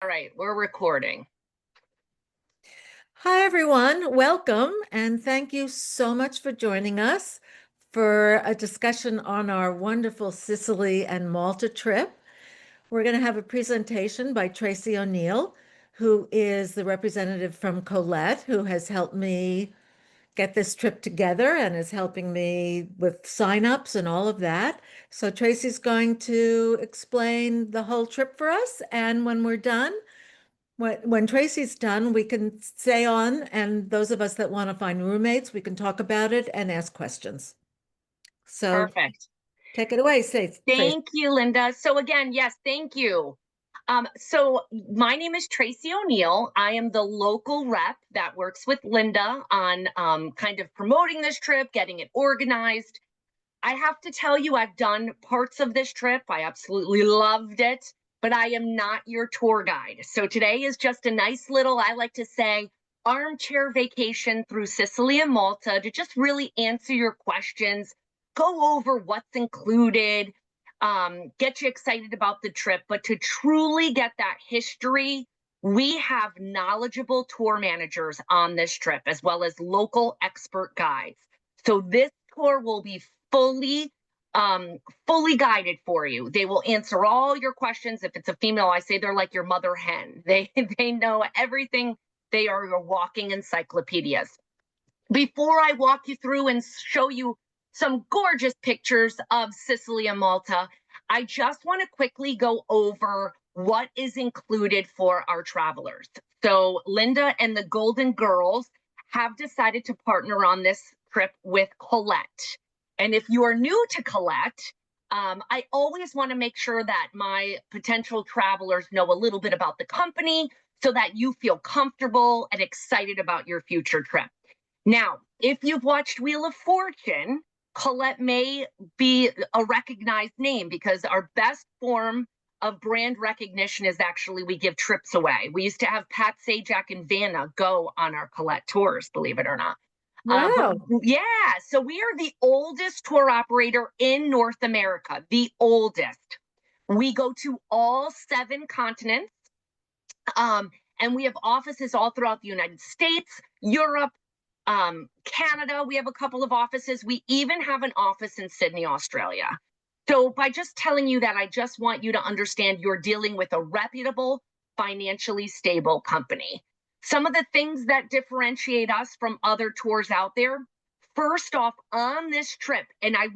All right, we're recording. Hi, everyone. Welcome, and thank you so much for joining us for a discussion on our wonderful Sicily and Malta trip. We're going to have a presentation by Tracy O'Neill, who is the representative from Colette, who has helped me get this trip together and is helping me with signups and all of that. So Tracy's going to explain the whole trip for us, and when we're done, when Tracy's done, we can stay on, and those of us that want to find roommates, we can talk about it and ask questions. So Perfect. take it away, say Tracy. Thank you, Linda. So again, yes, thank you. So my name is Tracy O'Neill. I am the local rep that works with Linda on kind of promoting this trip, getting it organized. I have to tell you, I've done parts of this trip. I absolutely loved it, but I am not your tour guide. So today is just a nice little, I like to say, armchair vacation through Sicily and Malta to just really answer your questions, go over what's included, get you excited about the trip. But to truly get that history, we have knowledgeable tour managers on this trip, as well as local expert guides. So this tour will be fully fully guided for you. They will answer all your questions. If it's a female, I say they're like your mother hen. They know everything. They are your walking encyclopedias. Before I walk you through and show you some gorgeous pictures of Sicily and Malta, I just want to quickly go over what is included for our travelers. So Linda and the Golden Girls have decided to partner on this trip with Colette. And if you are new to Colette, I always want to make sure that my potential travelers know a little bit about the company so that you feel comfortable and excited about your future trip. Now, if you've watched Wheel of Fortune, Colette may be a recognized name because our best form of brand recognition is actually we give trips away. We used to have Pat Sajak and Vanna go on our Colette tours, believe it or not. But Wow. yeah, so we are the oldest tour operator in North America, the oldest. We go to all 7 continents, and we have offices all throughout the United States, Europe, Canada. We have a couple of offices. We even have an office in Sydney, Australia. So by just telling you that, I just want you to understand you're dealing with a reputable, financially stable company. Some of the things that differentiate us from other tours out there. First off, on this trip, and I'm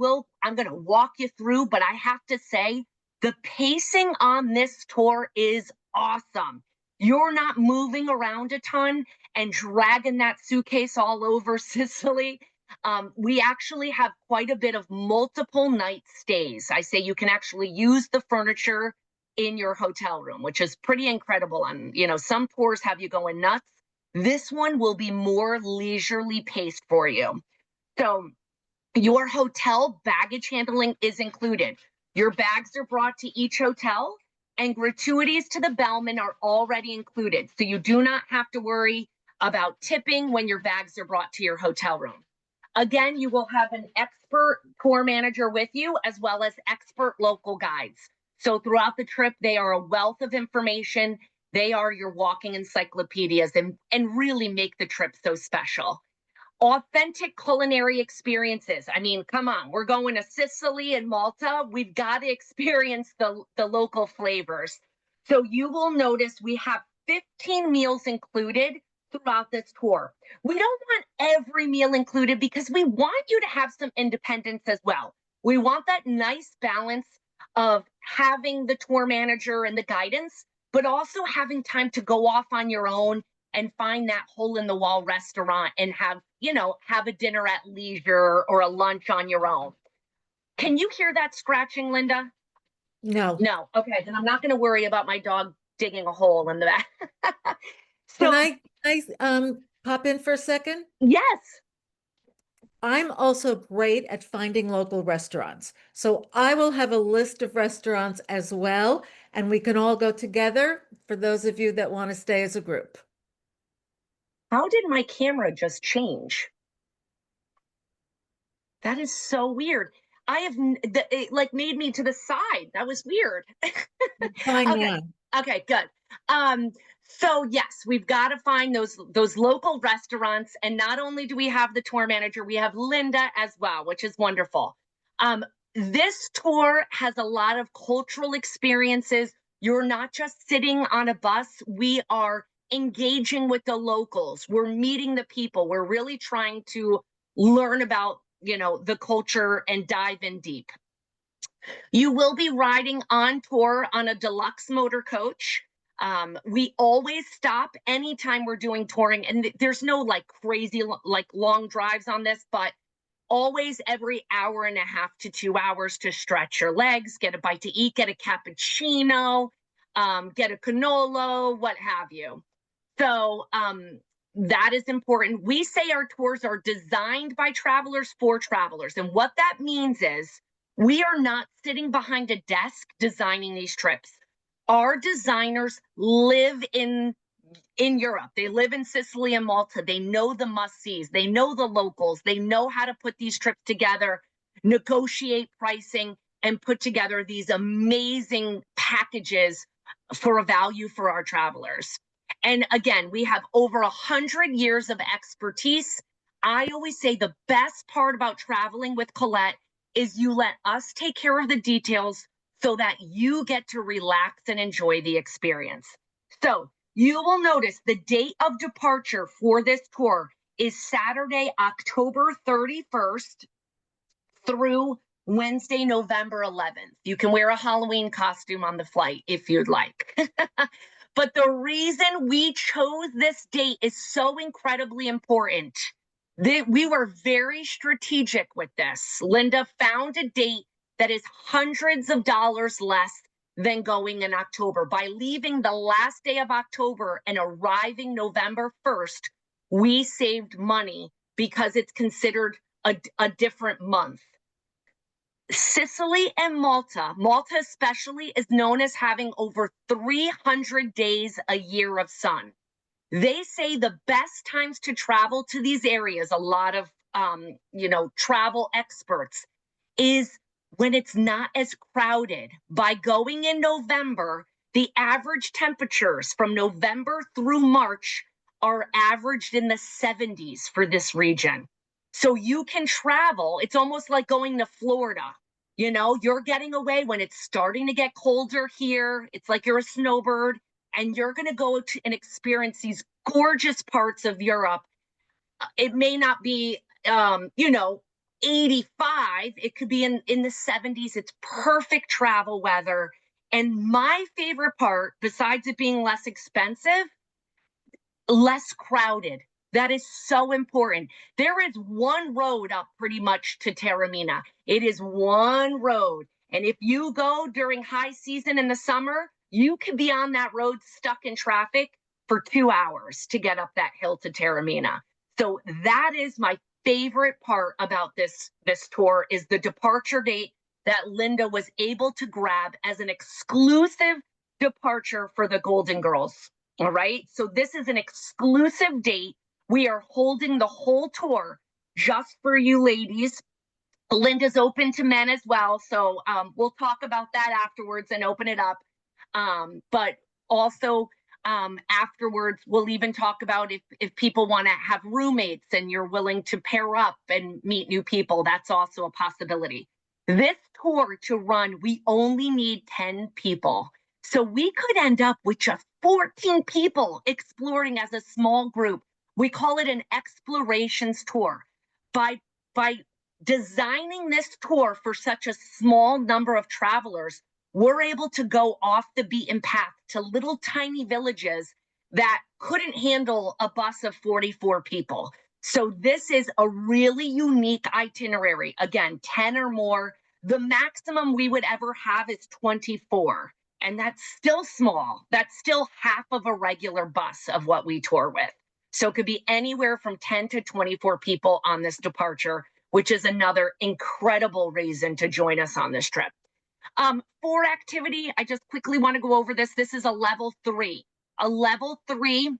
going to walk you through, but I have to say, the pacing on this tour is awesome. You're not moving around a ton and dragging that suitcase all over Sicily. We actually have quite a bit of multiple night stays. I say you can actually use the furniture in your hotel room, which is pretty incredible. And, some tours have you going nuts. This one will be more leisurely paced for you. So your hotel baggage handling is included. Your bags are brought to each hotel, and gratuities to the bellman are already included. So you do not have to worry about tipping when your bags are brought to your hotel room. Again, you will have an expert tour manager with you, as well as expert local guides. So throughout the trip, they are a wealth of information. They are your walking encyclopedias and really make the trip so special. Authentic culinary experiences. I mean, come on, we're going to Sicily and Malta. We've got to experience the local flavors. So you will notice we have 15 meals included throughout this tour. We don't want every meal included because we want you to have some independence as well. We want that nice balance of having the tour manager and the guidance, but also having time to go off on your own and find that hole in the wall restaurant and have a dinner at leisure or a lunch on your own. Can you hear that scratching, Linda? No. No. Okay, then I'm not going to worry about my dog digging a hole in the back. Can So, I pop in for a second? yes. I'm also great at finding local restaurants. So I will have a list of restaurants as well, and we can all go together for those of you that want to stay as a group. How did my camera just change? That is so weird. It like made me to the side. That was weird. Fine Okay. now. Okay, good. So yes, we've got to find those local restaurants, and not only do we have the tour manager, we have Linda as well, which is wonderful. Um, this tour has a lot of cultural experiences. You're not just sitting on a bus. We are engaging with the locals. We're meeting the people. We're really trying to learn about, the culture and dive in deep. You will be riding on tour on a deluxe motor coach. We always stop anytime we're doing touring, and there's no like crazy like long drives on this, but always every hour and a half to 2 hours to stretch your legs, get a bite to eat, get a cappuccino, get a cannolo, what have you. So that is important. We say our tours are designed by travelers for travelers. And what that means is we are not sitting behind a desk designing these trips. Our designers live in Europe. They live in Sicily and Malta. They know the must-sees. They know the locals. They know how to put these trips together, negotiate pricing, and put together these amazing packages for a value for our travelers. And again, we have over 100 years of expertise. I always say the best part about traveling with Colette is you let us take care of the details so that you get to relax and enjoy the experience. So you will notice the date of departure for this tour is Saturday, October 31st through Wednesday, November 11th. You can wear a Halloween costume on the flight if you'd like. But the reason we chose this date is so incredibly important. We were very strategic with this. Linda found a date that is hundreds of dollars less than going in October. By leaving the last day of October and arriving November 1st, we saved money because it's considered a different month. Sicily and Malta especially, is known as having over 300 days a year of sun. They say the best times to travel to these areas, a lot of, travel experts, is when it's not as crowded. By going in November, the average temperatures from November through March are averaged in the 70s for this region. So you can travel. It's almost like going to Florida. You're getting away when it's starting to get colder here. It's like you're a snowbird, and you're going to go to and experience these gorgeous parts of Europe. It may not be, 85. It could be in the 70s. It's perfect travel weather. And my favorite part, besides it being less expensive, less crowded. That is so important. There is one road up pretty much to Taormina. It is one road. And if you go during high season in the summer, you could be on that road stuck in traffic for 2 hours to get up that hill to Taormina. So that is my favorite part about this tour, is the departure date that Linda was able to grab as an exclusive departure for the Golden Girls. All right. So this is an exclusive date. We are holding the whole tour just for you ladies. Linda's open to men as well. So we'll talk about that afterwards and open it up. But also afterwards, we'll even talk about if people want to have roommates and you're willing to pair up and meet new people. That's also a possibility. This tour to run, we only need 10 people. So we could end up with just 14 people exploring as a small group. We call it an explorations tour. By designing this tour for such a small number of travelers, we're able to go off the beaten path to little tiny villages that couldn't handle a bus of 44 people. So this is a really unique itinerary. Again, 10 or more. The maximum we would ever have is 24. And that's still small. That's still half of a regular bus of what we tour with. So it could be anywhere from 10 to 24 people on this departure, which is another incredible reason to join us on this trip. For activity, I just quickly want to go over this. This is a level 3. A level 3,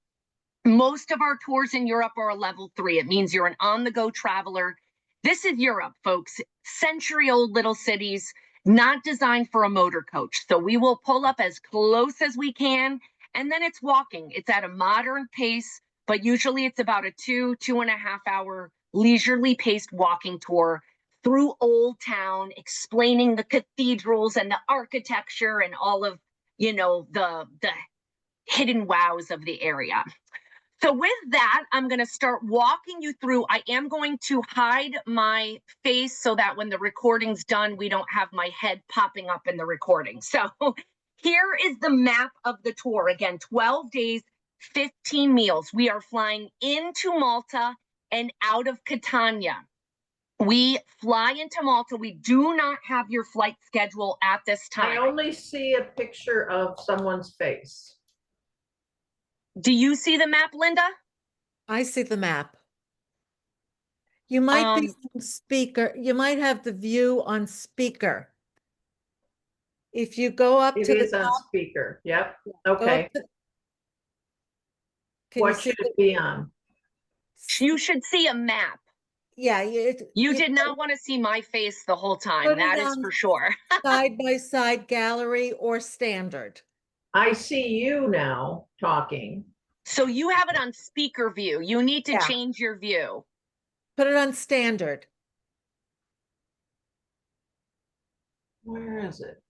most of our tours in Europe are a level 3. It means you're an on-the-go traveler. This is Europe, folks. Century-old little cities. not designed for a motor coach. So we will pull up as close as we can, and then it's walking. It's at a modern pace, but usually it's about a 2.5 hour leisurely paced walking tour through Old Town, explaining the cathedrals and the architecture and all of, the hidden wows of the area. So with that, I'm going to start walking you through. I am going to hide my face so that when the recording's done, we don't have my head popping up in the recording. So here is the map of the tour. Again, 12 days, 15 meals. We are flying into Malta and out of Catania. We fly into Malta. We do not have your flight schedule at this time. I only see a picture of someone's face. Do you see the map, Linda? I see the map. You might be on speaker. You might have the view on speaker. If you go up It to is the on top, speaker. Yep. go up Okay. Can you What see should it be on? You should see a map. Yeah, you did not want to see my face the whole time. Put it That is on for sure. side by side gallery or standard. I see you now talking. So you have it on speaker view. You need to Yeah. change your view. Put it on standard. Where is it?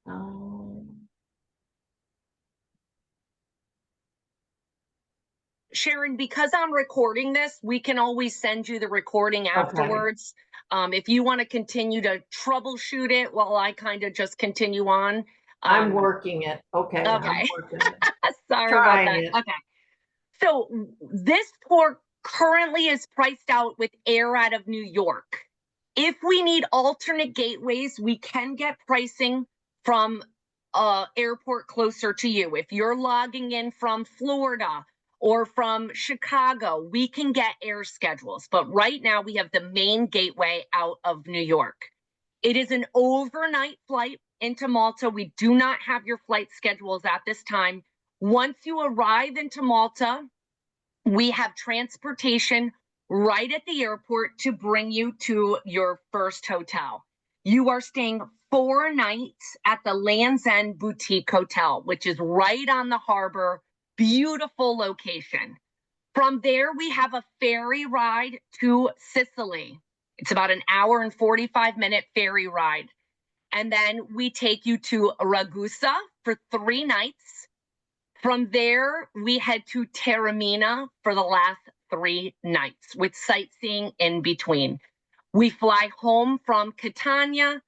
Sharon, because I'm recording this, we can always send you the recording afterwards. If you want to continue to troubleshoot it while I kind of just continue on. I'm working it. Okay. Okay. I'm working it. Sorry about that. Okay. So this tour currently is priced out with air out of New York. If we need alternate gateways, we can get pricing from airport closer to you. If you're logging in from Florida or from Chicago, we can get air schedules. But right now we have the main gateway out of New York. It is an overnight flight into Malta. We do not have your flight schedules at this time. Once you arrive into Malta, we have transportation right at the airport to bring you to your first hotel. You are staying 4 nights at the Land's End Boutique Hotel, which is right on the harbor. Beautiful location. From there, we have a ferry ride to Sicily. It's about an hour and 45-minute ferry ride. And then we take you to Ragusa for 3 nights. From there, we head to Taormina for the last 3 nights with sightseeing in between. We fly home from Catania,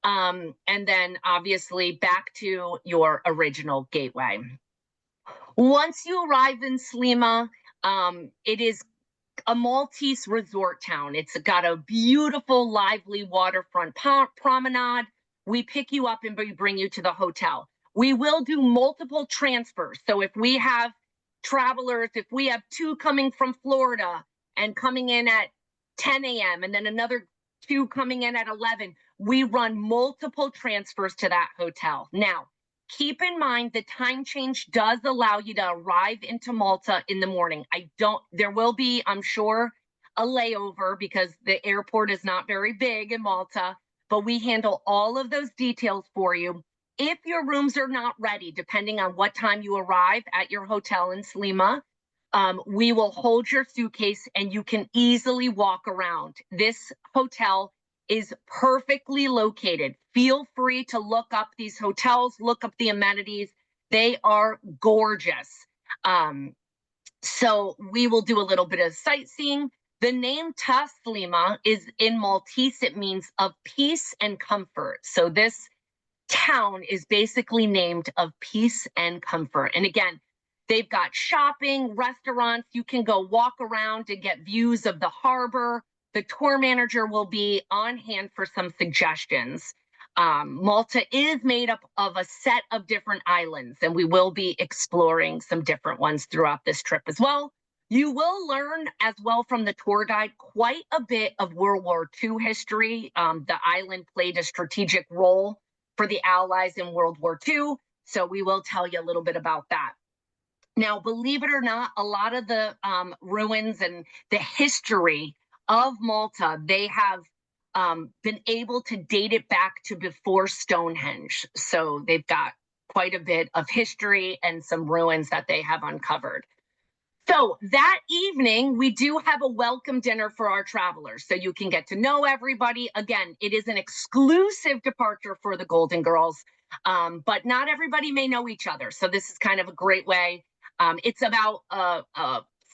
and then obviously back to your original gateway. Once you arrive in Slima, it is a Maltese resort town. It's got a beautiful, lively waterfront promenade. We pick you up and we bring you to the hotel. We will do multiple transfers. So if we have travelers, if we have 2 coming from Florida and coming in at 10 a.m. and then another 2 coming in at 11, we run multiple transfers to that hotel. Now, keep in mind the time change does allow you to arrive into Malta in the morning. There will be, I'm sure, a layover because the airport is not very big in Malta, but we handle all of those details for you. If your rooms are not ready, depending on what time you arrive at your hotel in Slima, we will hold your suitcase and you can easily walk around. This hotel is perfectly located. Feel free to look up these hotels, look up the amenities. They are gorgeous. So we will do a little bit of sightseeing. The name Taslima is in Maltese. It means of peace and comfort. So this town is basically named of peace and comfort. And again, they've got shopping, restaurants. You can go walk around and get views of the harbor. The tour manager will be on hand for some suggestions. Malta is made up of a set of different islands, and we will be exploring some different ones throughout this trip as well. You will learn as well from the tour guide quite a bit of World War II history. The island played a strategic role for the Allies in World War II, so we will tell you a little bit about that. Now, believe it or not, a lot of the ruins and the history of Malta, they have been able to date it back to before Stonehenge. So they've got quite a bit of history and some ruins that they have uncovered. So that evening, we do have a welcome dinner for our travelers, so you can get to know everybody. Again, it is an exclusive departure for the Golden Girls, but not everybody may know each other. So this is kind of a great way. It's about a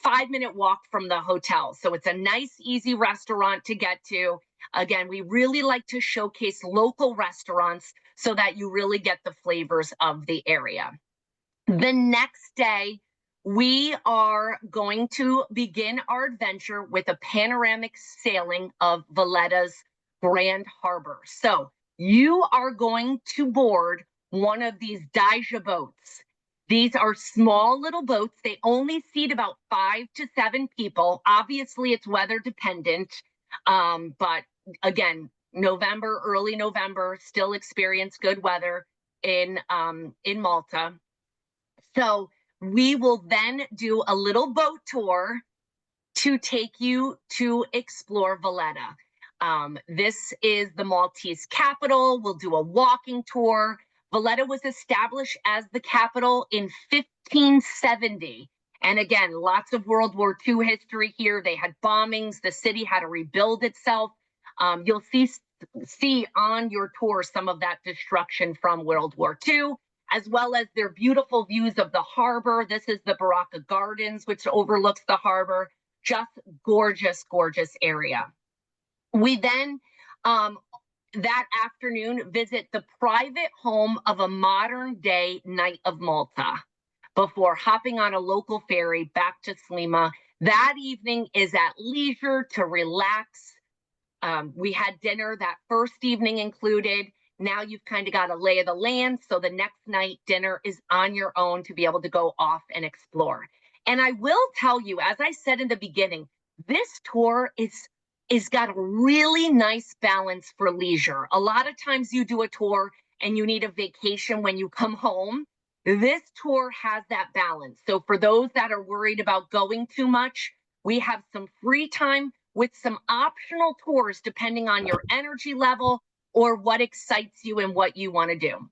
5-minute walk from the hotel. So it's a nice, easy restaurant to get to. Again, we really like to showcase local restaurants so that you really get the flavors of the area. The next day, we are going to begin our adventure with a panoramic sailing of Valletta's Grand Harbor. So you are going to board one of these Daija boats. These are small little boats. They only seat about 5 to 7 people. Obviously, it's weather dependent, but again, November, early November, still experience good weather in Malta. So we will then do a little boat tour to take you to explore Valletta. This is the Maltese capital. We'll do a walking tour. Valletta was established as the capital in 1570. And again, lots of World War II history here. They had bombings. The city had to rebuild itself. You'll see on your tour some of that destruction from World War II, as well as their beautiful views of the harbor. This is the Baroque Gardens, which overlooks the harbor. Just gorgeous, gorgeous area. We then, that afternoon, visit the private home of a modern-day Knight of Malta before hopping on a local ferry back to Sliema. That evening is at leisure to relax. We had dinner that first evening included. Now you've kind of got a lay of the land. So the next night dinner is on your own to be able to go off and explore. And I will tell you, as I said in the beginning, this tour is got a really nice balance for leisure. A lot of times you do a tour and you need a vacation when you come home. This tour has that balance. So for those that are worried about going too much, we have some free time with some optional tours depending on your energy level or what excites you and what you want to do.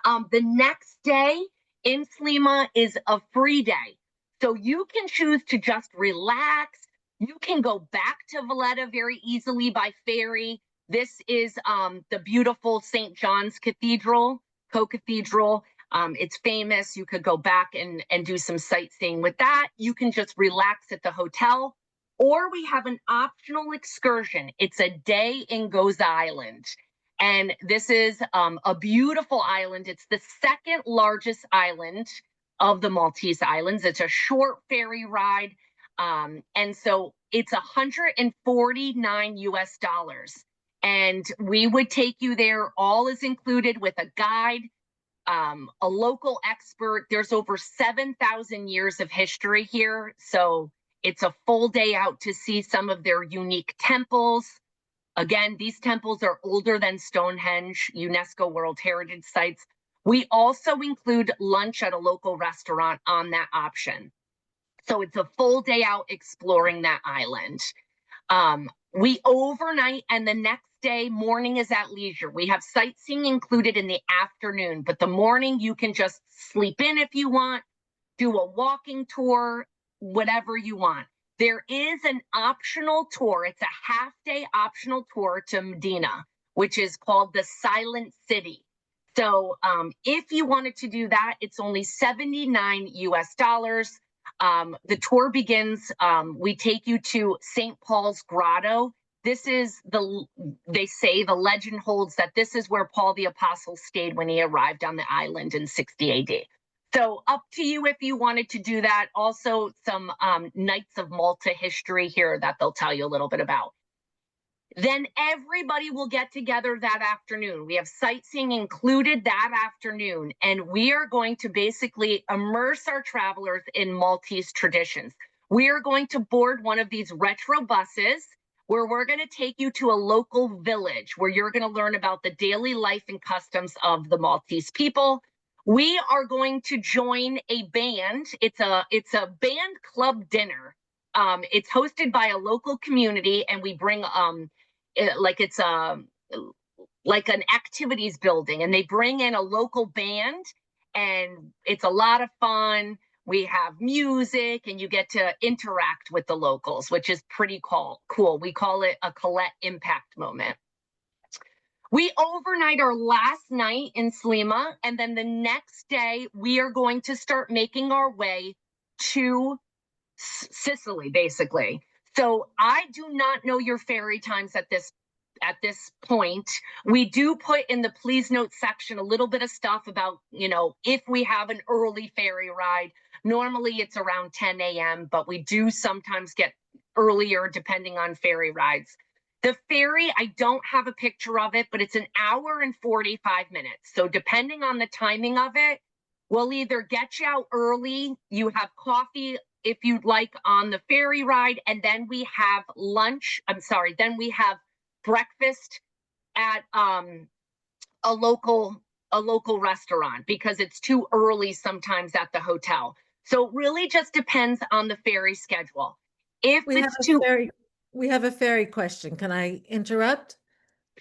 The next day in Sliema is a free day. So you can choose to just relax. You can go back to Valletta very easily by ferry. This is the beautiful St. John's Cathedral, co-cathedral. It's famous. You could go back and do some sightseeing with that. You can just relax at the hotel. Or we have an optional excursion. It's a day in Goza Island. And this is a beautiful island. It's the second largest island of the Maltese Islands. It's a short ferry ride. And so it's $149 US. And we would take you there. All is included with a guide, a local expert. There's over 7,000 years of history here. So it's a full day out to see some of their unique temples. Again, these temples are older than Stonehenge, UNESCO World Heritage Sites. We also include lunch at a local restaurant on that option. So it's a full day out exploring that island. We overnight, and the next day, morning is at leisure. We have sightseeing included in the afternoon, but the morning you can just sleep in if you want, do a walking tour, whatever you want. There is an optional tour. It's a half-day optional tour to Medina, which is called the Silent City. So if you wanted to do that, it's only $79 US. The tour begins, we take you to St. Paul's Grotto. This is they say the legend holds that this is where Paul the Apostle stayed when he arrived on the island in 60 AD. So up to you if you wanted to do that. Also some Knights of Malta history here that they'll tell you a little bit about. Then everybody will get together that afternoon. We have sightseeing included that afternoon, and we are going to basically immerse our travelers in Maltese traditions. We are going to board one of these retro buses where we're going to take you to a local village where you're going to learn about the daily life and customs of the Maltese people. We are going to join a band. It's a band club dinner. It's hosted by a local community, and we bring like it's like an activities building, and they bring in a local band, and it's a lot of fun. We have music, and you get to interact with the locals, which is pretty cool. We call it a Colette impact moment. We overnight our last night in Slima, and then the next day we are going to start making our way to Sicily, basically. So I do not know your ferry times at this point. We do put in the please note section a little bit of stuff about, if we have an early ferry ride. Normally it's around 10 a.m., but we do sometimes get earlier depending on ferry rides. The ferry, I don't have a picture of it, but it's an hour and 45 minutes. So depending on the timing of it, we'll either get you out early, you have coffee if you'd like on the ferry ride, and then we have then we have breakfast at a local restaurant, because it's too early sometimes at the hotel. So it really just depends on the ferry schedule. If we have a ferry question. Can I interrupt?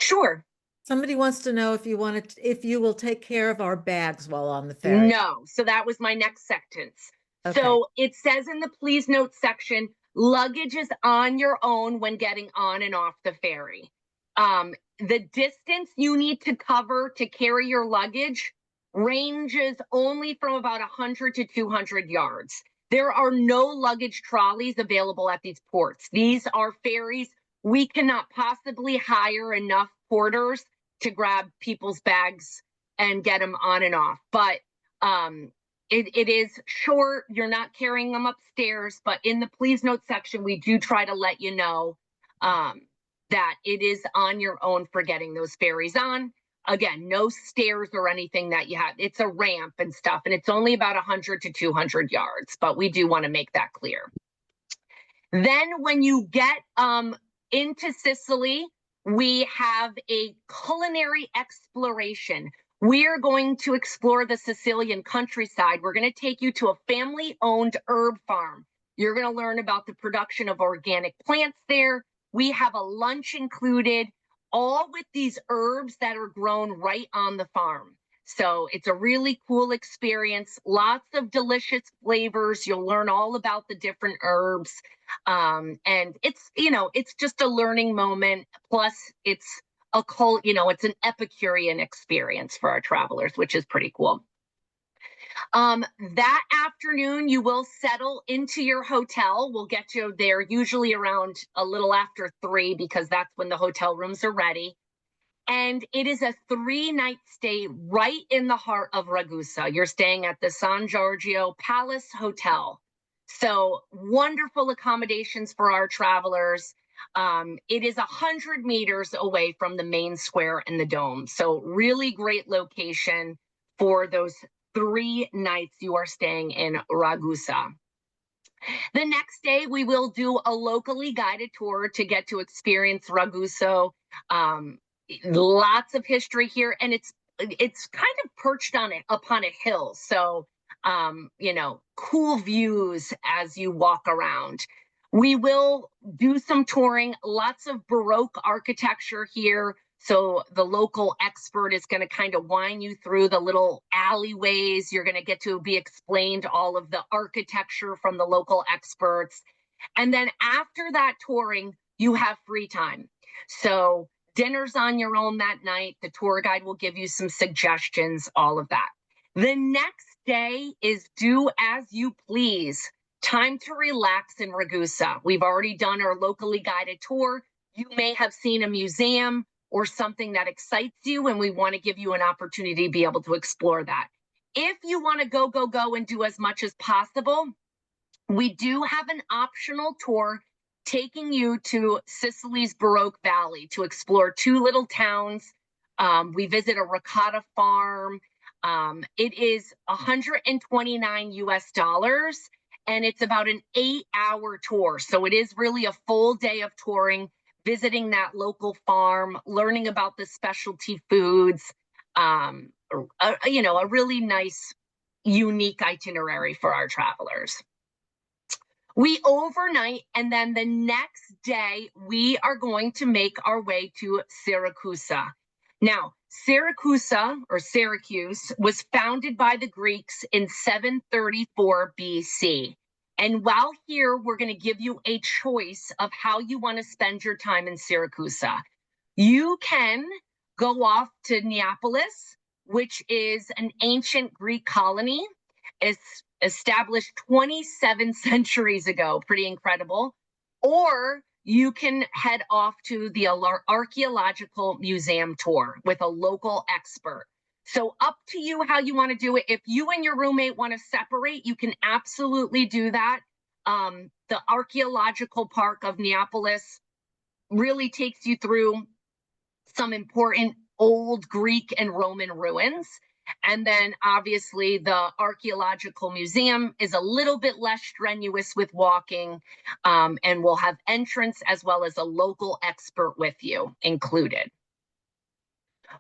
Sure. Somebody wants to know if you will take care of our bags while on the ferry. No. So that was my next sentence. Okay. So it says in the please note section, luggage is on your own when getting on and off the ferry. The distance you need to cover to carry your luggage ranges only from about 100 to 200 yards. There are no luggage trolleys available at these ports. These are ferries. We cannot possibly hire enough porters to grab people's bags and get them on and off. But it is short. You're not carrying them upstairs. But in the please note section, we do try to let you know that it is on your own for getting those ferries on. Again, no stairs or anything that you have. It's a ramp and stuff, and it's only about 100 to 200 yards, but we do want to make that clear. Then when you get into Sicily, we have a culinary exploration. We're going to explore the Sicilian countryside. We're going to take you to a family-owned herb farm. You're going to learn about the production of organic plants there. We have a lunch included, all with these herbs that are grown right on the farm. So it's a really cool experience. Lots of delicious flavors. You'll learn all about the different herbs. And it's just a learning moment. Plus it's it's an Epicurean experience for our travelers, which is pretty cool. That afternoon, you will settle into your hotel. We'll get you there usually around a little after 3, because that's when the hotel rooms are ready. And it is a 3-night stay right in the heart of Ragusa. You're staying at the San Giorgio Palace Hotel. So wonderful accommodations for our travelers. It is 100 meters away from the main square and the dome. So really great location for those 3 nights you are staying in Ragusa. The next day, we will do a locally guided tour to get to experience Ragusa. Lots of history here, and it's kind of perched upon a hill. So, cool views as you walk around. We will do some touring, lots of Baroque architecture here. So the local expert is going to kind of wind you through the little alleyways. You're going to get to be explained all of the architecture from the local experts. And then after that touring, you have free time. So dinner's on your own that night. The tour guide will give you some suggestions, all of that. The next day is do as you please. Time to relax in Ragusa. We've already done our locally guided tour. You may have seen a museum or something that excites you, and we want to give you an opportunity to be able to explore that. If you want to go and do as much as possible, we do have an optional tour taking you to Sicily's Baroque Valley to explore 2 little towns. We visit a ricotta farm. It is $129 US, and it's about an 8-hour tour. So it is really a full day of touring, visiting that local farm, learning about the specialty foods, a really nice, unique itinerary for our travelers. We overnight, and then the next day, we are going to make our way to Syracuse. Now, Syracuse was founded by the Greeks in 734 BC. And while here, we're going to give you a choice of how you want to spend your time in Syracuse. You can go off to Neapolis, which is an ancient Greek colony. It's established 27 centuries ago, pretty incredible. Or you can head off to the archaeological museum tour with a local expert. So up to you how you want to do it. If you and your roommate want to separate, you can absolutely do that. The archaeological park of Neapolis really takes you through some important old Greek and Roman ruins. And then obviously the archaeological museum is a little bit less strenuous with walking, and will have entrance as well as a local expert with you included.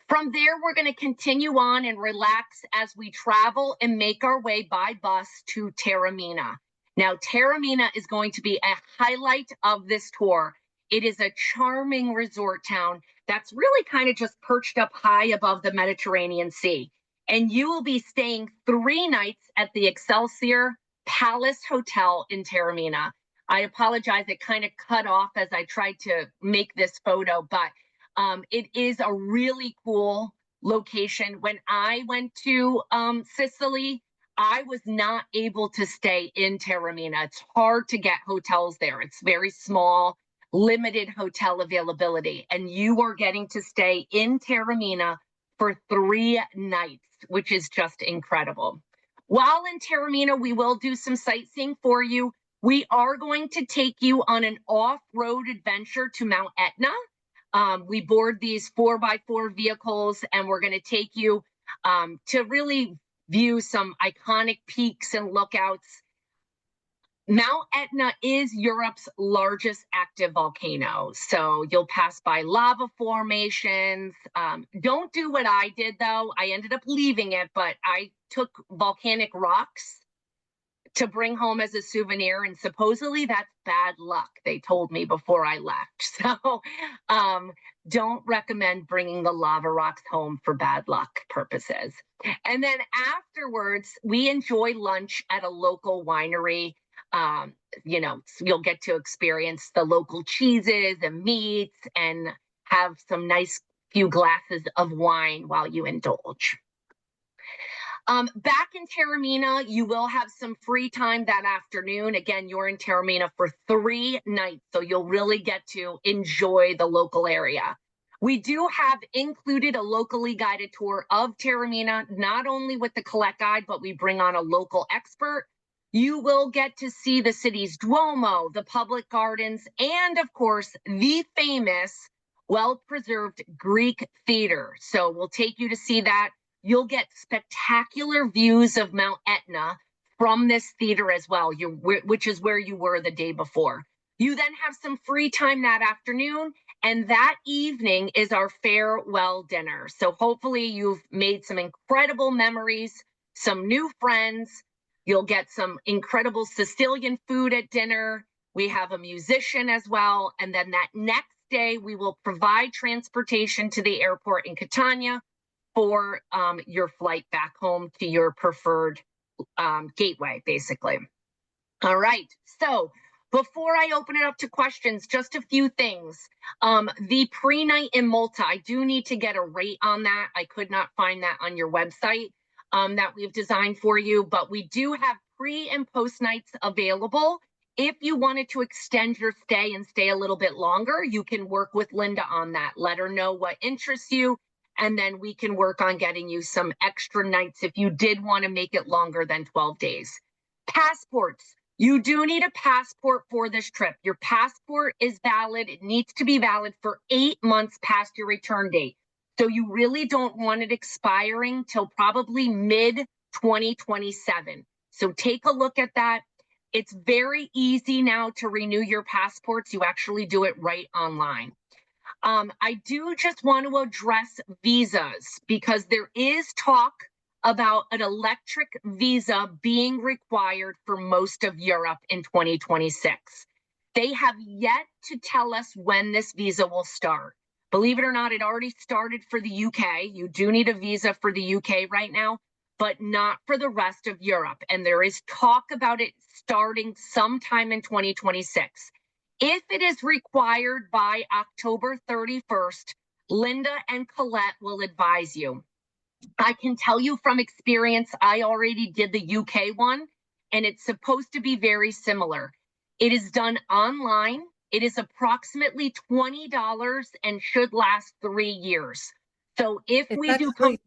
From there, we're going to continue on and relax as we travel and make our way by bus to Taormina. Now, Taormina is going to be a highlight of this tour. It is a charming resort town that's really kind of just perched up high above the Mediterranean Sea. And you will be staying 3 nights at the Excelsior Palace Hotel in Taormina. I apologize, it kind of cut off as I tried to make this photo, but it is a really cool location. When I went to Sicily, I was not able to stay in Taormina. It's hard to get hotels there. It's very small, limited hotel availability. And you are getting to stay in Taormina for 3 nights, which is just incredible. While in Taormina, we will do some sightseeing for you. We are going to take you on an off-road adventure to Mount Etna. We board these 4x4 vehicles, and we're going to take you to really view some iconic peaks and lookouts. Mount Etna is Europe's largest active volcano, so you'll pass by lava formations. Don't do what I did, though. I ended up leaving it, but I took volcanic rocks to bring home as a souvenir, and supposedly that's bad luck, they told me before I left. So don't recommend bringing the lava rocks home for bad luck purposes. And then afterwards, we enjoy lunch at a local winery. You know, you'll get to experience the local cheeses and meats and have some nice few glasses of wine while you indulge. Back in Taormina, you will have some free time that afternoon. Again, you're in Taormina for 3 nights, so you'll really get to enjoy the local area. We do have included a locally guided tour of Taormina, not only with the Collect Guide, but we bring on a local expert. You will get to see the city's Duomo, the public gardens, and of course, the famous, well-preserved Greek theater. So we'll take you to see that. You'll get spectacular views of Mount Etna from this theater as well, which is where you were the day before. You then have some free time that afternoon, and that evening is our farewell dinner. So hopefully you've made some incredible memories, some new friends. You'll get some incredible Sicilian food at dinner. We have a musician as well. And then that next day, we will provide transportation to the airport in Catania for your flight back home to your preferred gateway, basically. All right, so before I open it up to questions, just a few things. The pre-night in Malta, I do need to get a rate on that. I could not find that on your website that we've designed for you, but we do have pre and post nights available. If you wanted to extend your stay and stay a little bit longer, you can work with Linda on that. Let her know what interests you, and then we can work on getting you some extra nights if you did want to make it longer than 12 days. Passports. You do need a passport for this trip. Your passport is valid. It needs to be valid for 8 months past your return date. So you really don't want it expiring till probably mid-2027. So take a look at that. It's very easy now to renew your passports. You actually do it right online. I do just want to address visas because there is talk about an electric visa being required for most of Europe in 2026. They have yet to tell us when this visa will start. Believe it or not, it already started for the UK. You do need a visa for the UK right now, but not for the rest of Europe. And there is talk about it starting sometime in 2026. If it is required by October 31st, Linda and Colette will advise you. I can tell you from experience, I already did the UK one, and it's supposed to be very similar. It is done online. It is approximately $20 and should last 3 years. So if we do come,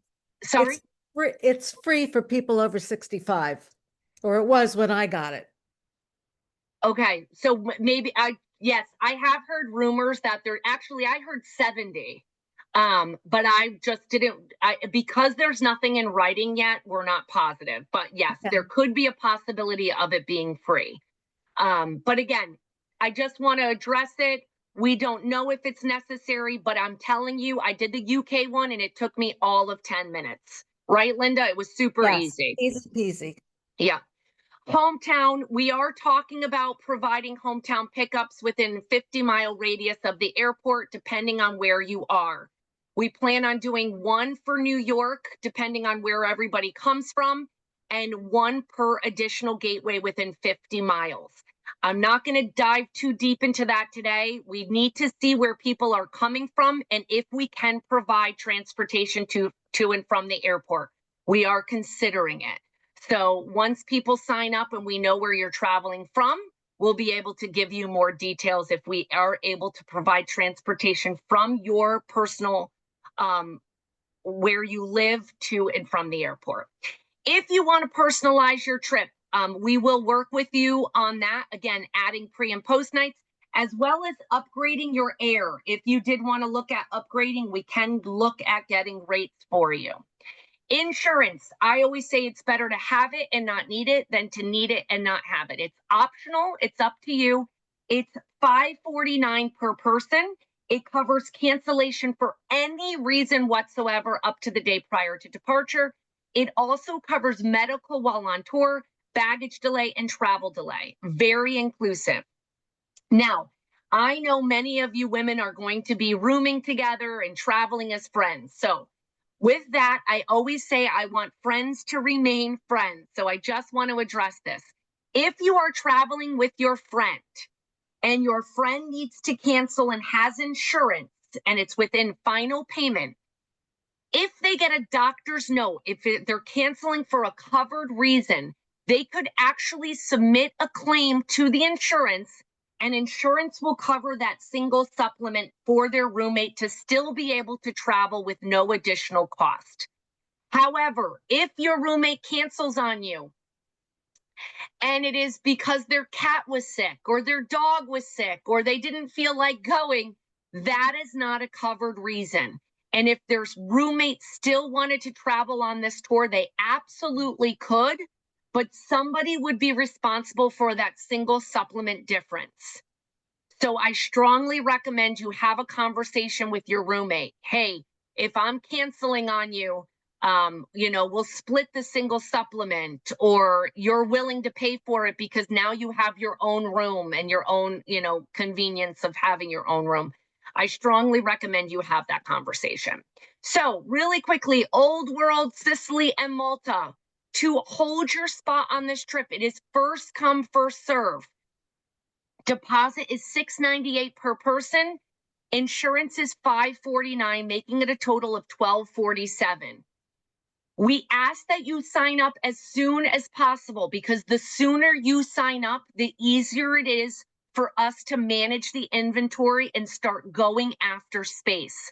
sorry? It's free for people over 65, or it was when I got it. Okay, so maybe yes, I have heard rumors that I heard 70. But I just because there's nothing in writing yet, we're not positive. But yes, there could be a possibility of it being free. But again, I just want to address it. We don't know if it's necessary, but I'm telling you, I did the UK one and it took me all of 10 minutes. Right, Linda? It was super easy. Easy peasy. Yeah. Hometown, we are talking about providing hometown pickups within 50-mile radius of the airport, depending on where you are. We plan on doing one for New York, depending on where everybody comes from, and one per additional gateway within 50 miles. I'm not going to dive too deep into that today. We need to see where people are coming from and if we can provide transportation to and from the airport. We are considering it. So once people sign up and we know where you're traveling from, we'll be able to give you more details if we are able to provide transportation from your personal where you live to and from the airport. If you want to personalize your trip, we will work with you on that. Again, adding pre and post nights, as well as upgrading your air. If you did want to look at upgrading, we can look at getting rates for you. Insurance, I always say it's better to have it and not need it than to need it and not have it. It's optional. It's up to you. It's $549 per person. It covers cancellation for any reason whatsoever up to the day prior to departure. It also covers medical while on tour, baggage delay, and travel delay. Very inclusive. Now, I know many of you women are going to be rooming together and traveling as friends. So with that, I always say I want friends to remain friends. So I just want to address this. If you are traveling with your friend and your friend needs to cancel and has insurance and it's within final payment, if they get a doctor's note, they're canceling for a covered reason, they could actually submit a claim to the insurance, and insurance will cover that single supplement for their roommate to still be able to travel with no additional cost. However, if your roommate cancels on you and it is because their cat was sick or their dog was sick or they didn't feel like going, that is not a covered reason. And if their roommates still wanted to travel on this tour, they absolutely could, but somebody would be responsible for that single supplement difference. So I strongly recommend you have a conversation with your roommate. Hey, if I'm canceling on you, we'll split the single supplement, or you're willing to pay for it because now you have your own room and your own, convenience of having your own room. I strongly recommend you have that conversation. So really quickly, Old World, Sicily, and Malta. To hold your spot on this trip, it is first come, first serve. Deposit is $698 per person. Insurance is $549, making it a total of $1,247. We ask that you sign up as soon as possible because the sooner you sign up, the easier it is for us to manage the inventory and start going after space.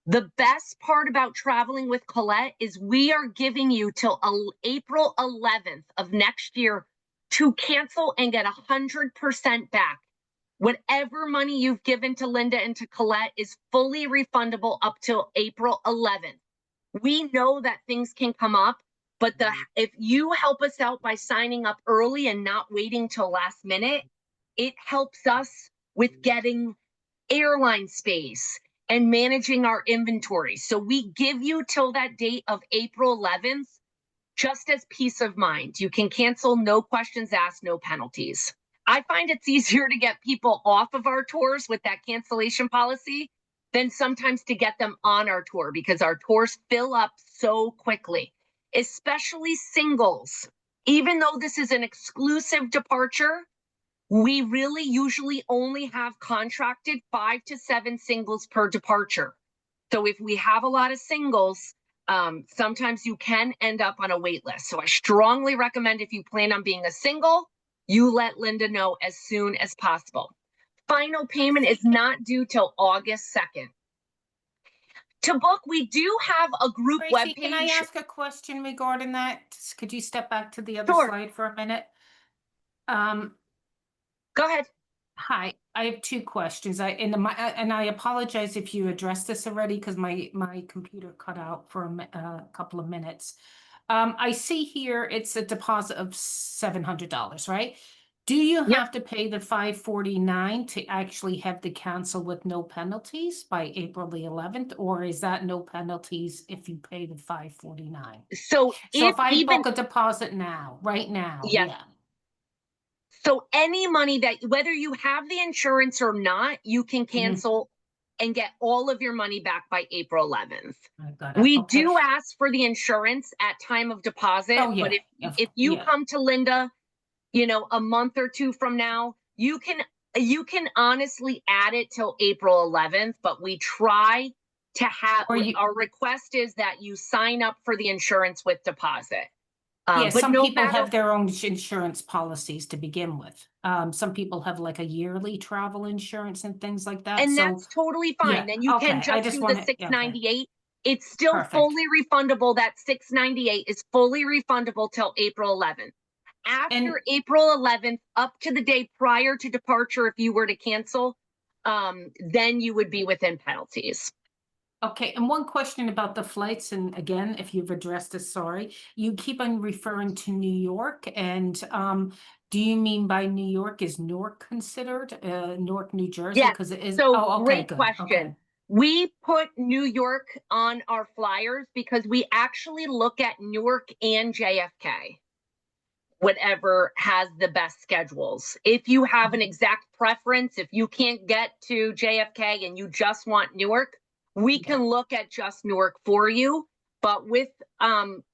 The best part about traveling with Colette is we are giving you till April 11th of next year to cancel and get 100% back. Whatever money you've given to Linda and to Colette is fully refundable up till April 11th. We know that things can come up, but if you help us out by signing up early and not waiting till last minute, it helps us with getting airline space and managing our inventory. So we give you till that date of April 11th just as peace of mind. You can cancel, no questions asked, no penalties. I find it's easier to get people off of our tours with that cancellation policy than sometimes to get them on our tour, because our tours fill up so quickly, especially singles. Even though this is an exclusive departure, we really usually only have contracted 5 to 7 singles per departure. So if we have a lot of singles, sometimes you can end up on a wait list. So I strongly recommend, if you plan on being a single, you let Linda know as soon as possible. Final payment is not due till August 2nd. To book, we do have a group Tracy, webpage. can I ask a question regarding that? Could you step back to the other Sure. slide for a minute? Go ahead. Hi, I have 2 questions. And I apologize if you addressed this already, because my computer cut out for a couple of minutes. I see here it's a deposit of $700, right? Do you Yep. have to pay the $549 to actually have the cancel with no penalties by April the 11th, or is that no penalties if you pay the $549? So If I even, book a deposit now, right now, Yeah. yeah. so any money that, whether you have the insurance or not, you can cancel and get all of your money back by April 11th. I got it. We Okay. do ask for the insurance at time of deposit, Oh, yeah. but if you Yeah. come to Linda, a month or 2 from now, you can honestly add it till April 11th, but we try to have, our request is that you sign up for the insurance with deposit. Yeah, But some no people matter, have their own insurance policies to begin with. Some people have like a yearly travel insurance and things like that. and So that's totally fine. yeah, Then you can okay, I just just do want the to, okay, $698. It's still perfect. fully refundable. That $698 is fully refundable till April 11th. After And April 11th, up to the day prior to departure, if you were to cancel, then you would be within penalties. okay, and one question about the flights, and again, if you've addressed this, sorry, you keep on referring to New York, and do you mean by New York, is Newark considered Newark, New Jersey? Yes. Because it is. So Oh, okay, great good. question. Okay. We put New York on our flyers because we actually look at Newark and JFK, whatever has the best schedules. If you have an exact preference, if you can't get to JFK and you just want Newark, we can look at just Newark for you. But with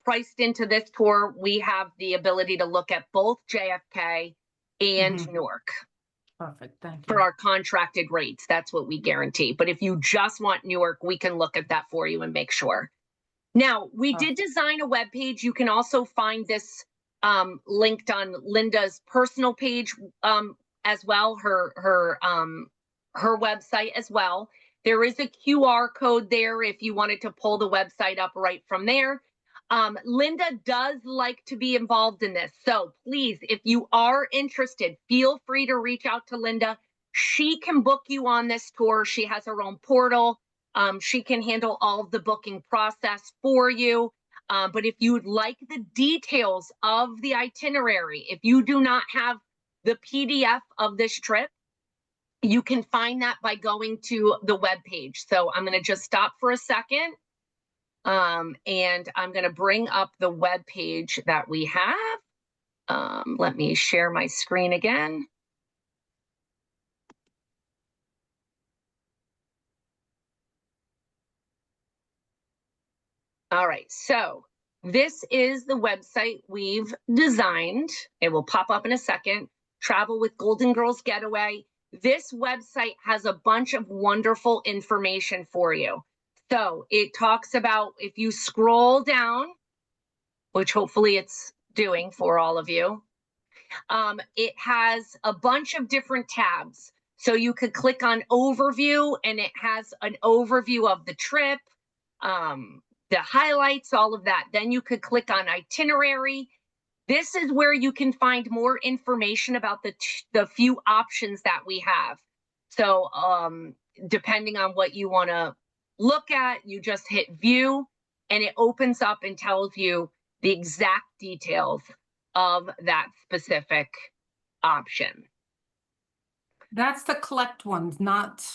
priced into this tour, we have the ability to look at both JFK and Newark. Perfect, thank you. For our contracted rates, that's what we guarantee. But if you just want Newark, we can look at that for you and make sure. Now, we did design a webpage. You can also find this linked on Linda's personal page as well, her website as well. There is a QR code there if you wanted to pull the website up right from there. Linda does like to be involved in this. So please, if you are interested, feel free to reach out to Linda. She can book you on this tour. She has her own portal. She can handle all of the booking process for you. But if you would like the details of the itinerary, if you do not have the PDF of this trip, you can find that by going to the webpage. So I'm going to just stop for a second. And I'm going to bring up the web page that we have. Let me share my screen again. All right, so this is the website we've designed. It will pop up in a second. Travel with Golden Girls Getaway. This website has a bunch of wonderful information for you. So it talks about, if you scroll down, which hopefully it's doing for all of you, it has a bunch of different tabs. So you could click on overview and it has an overview of the trip, the highlights, all of that. Then you could click on itinerary. This is where you can find more information about the few options that we have. So depending on what you want to look at, you just hit view and it opens up and tells you the exact details of that specific option. That's the collect one, not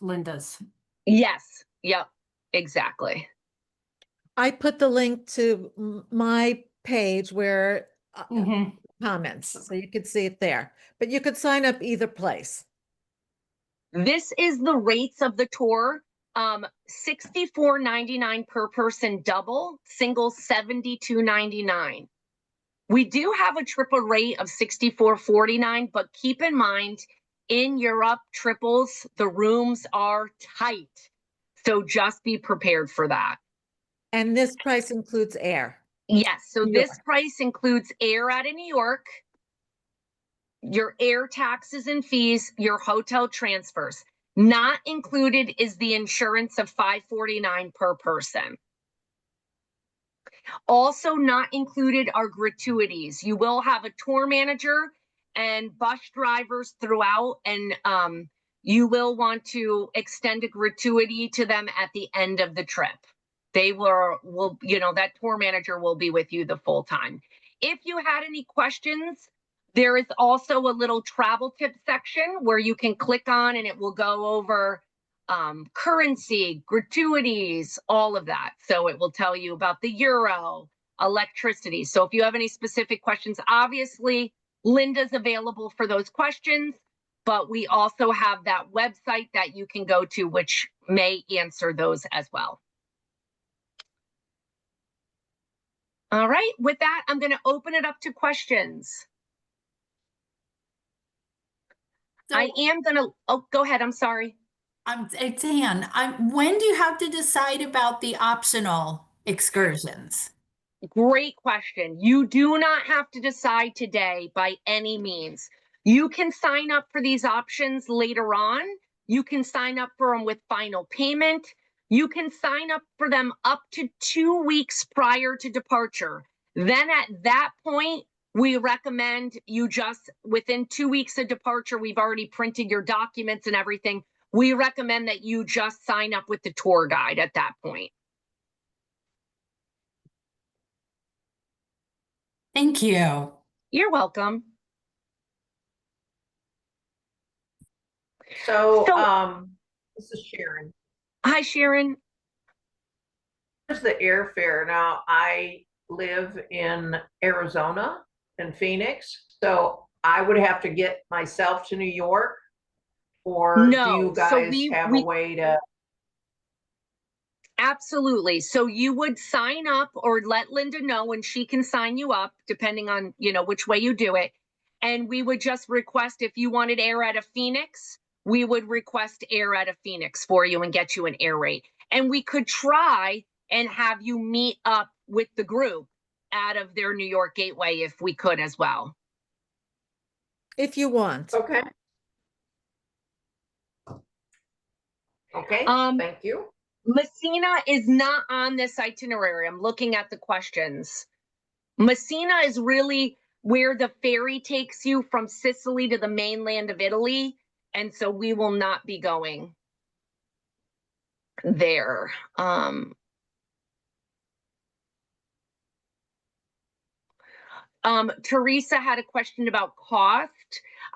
Linda's. Yes. Yep. Exactly. I put the link to my page where Mhm. comments, so you could see it there. But you could sign up either place. This is the rates of the tour. $64.99 per person double, single $72.99. We do have a triple rate of $64.49, but keep in mind, in Europe, triples, the rooms are tight. So just be prepared for that. And this price includes air. Yes, so New this York. price includes air out of New York, your air taxes and fees, your hotel transfers. Not included is the insurance of $549 per person. Also not included are gratuities. You will have a tour manager and bus drivers throughout, and you will want to extend a gratuity to them at the end of the trip. They will, you know, that tour manager will be with you the full time. If you had any questions, there is also a little travel tip section where you can click on and it will go over currency, gratuities, all of that. So it will tell you about the euro, electricity. So if you have any specific questions, obviously Linda's available for those questions, but we also have that website that you can go to, which may answer those as well. All right, with that, I'm going to open it up to questions. I am going to, oh, go ahead. I'm sorry. It's Anne. When do you have to decide about the optional excursions? Great question. You do not have to decide today by any means. You can sign up for these options later on. You can sign up for them with final payment. You can sign up for them up to 2 weeks prior to departure. Then at that point, we recommend you just, within 2 weeks of departure, we've already printed your documents and everything. We recommend that you just sign up with the tour guide at that point. Thank you. You're welcome. So, this is Sharon. Hi, Sharon. Here's the airfare. Now, I live in Arizona, in Phoenix, so I would have to get myself to New York, or do No, you so guys have a way to? Absolutely. So you would sign up or let Linda know and she can sign you up depending on, you know, which way you do it. And we would just request, if you wanted air out of Phoenix, we would request air out of Phoenix for you and get you an air rate. And we could try and have you meet up with the group out of their New York gateway if we could as well. If you want. Okay. Okay, thank you. Messina is not on this itinerary. I'm looking at the questions. Messina is really where the ferry takes you from Sicily to the mainland of Italy. And so we will not be going there. Teresa had a question about cost.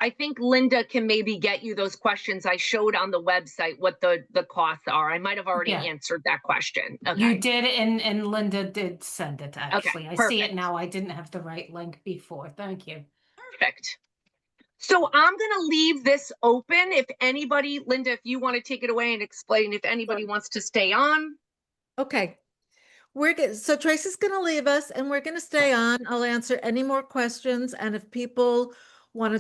I think Linda can maybe get you those questions. I showed on the website what the costs are. I might have already answered that question. Okay. You did, and Linda did send it, actually. Okay, I see it now. I didn't have the right link before. Thank you. Perfect. So I'm going to leave this open. If anybody, Linda, if you want to take it away and explain if anybody wants to stay on. Okay. So Tracy's going to leave us and we're going to stay on. I'll answer any more questions. And if people want to